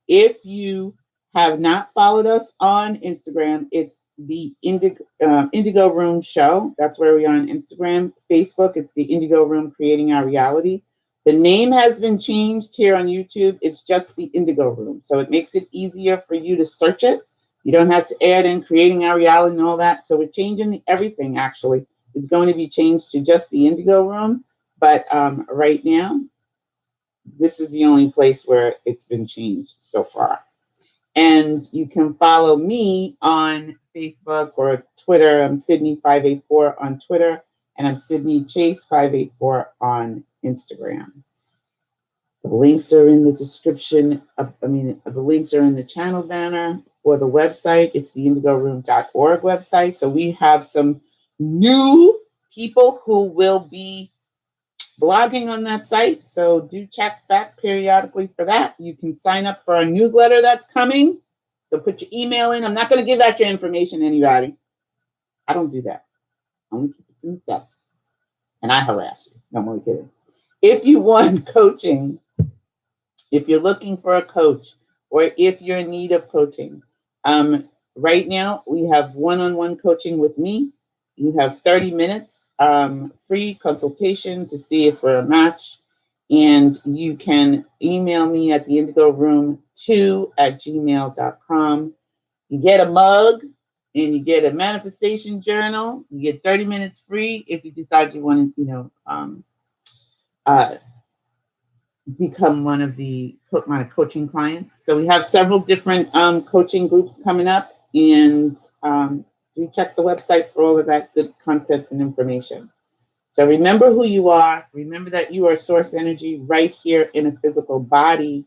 if you have not followed us on Instagram, it's the Indigo Room Show. That's where we are on Instagram. Facebook, it's the Indigo Room Creating Our Reality. The name has been changed here on YouTube. It's just the Indigo Room. So it makes it easier for you to search it. You don't have to add in Creating Our Reality and all that. So we're changing everything, actually. It's going to be changed to just the Indigo Room. But right now, this is the only place where it's been changed so far. And you can follow me on Facebook or Twitter. I'm Sydney584 on Twitter, and I'm Sydney Chase 584 on Instagram. The links are in the description. The links are in the channel banner for the website. It's the indigoroom.org website. So we have some new people who will be blogging on that site. So do check back periodically for that. You can sign up for our newsletter that's coming. So put your email in. I'm not going to give out your information to anybody. I don't do that. I only keep it to myself. And I harass you. No, I'm only kidding. If you want coaching, if you're looking for a coach, or if you're in need of coaching, right now we have one-on-one coaching with me. You have 30 minutes free consultation to see if we're a match. And you can email me at the indigoroom2@gmail.com. You get a mug and you get a manifestation journal. You get 30 minutes free if you decide you want to, become one of my coaching clients. So we have several different coaching groups coming up, and you check the website for all of that good content and information. So remember who you are. Remember that you are source energy right here in a physical body.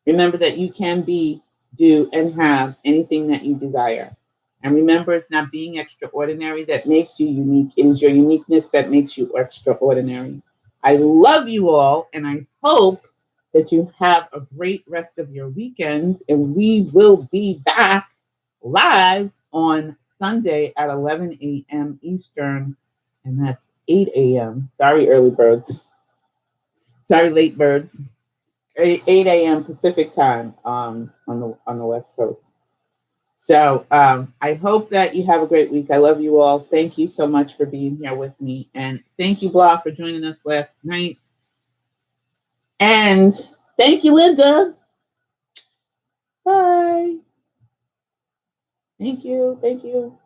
Remember that you can be, do, and have anything that you desire. And remember, it's not being extraordinary that makes you unique. It is your uniqueness that makes you extraordinary. I love you all, and I hope that you have a great rest of your weekend, and we will be back live on Sunday at 11 a.m. Eastern, and that's 8 a.m. Sorry, early birds. Sorry, late birds. 8 a.m. Pacific time on the West Coast. So I hope that you have a great week. I love you all. Thank you so much for being here with me. And thank you, Blah, for joining us last night. And thank you, Linda. Bye. Thank you. Thank you.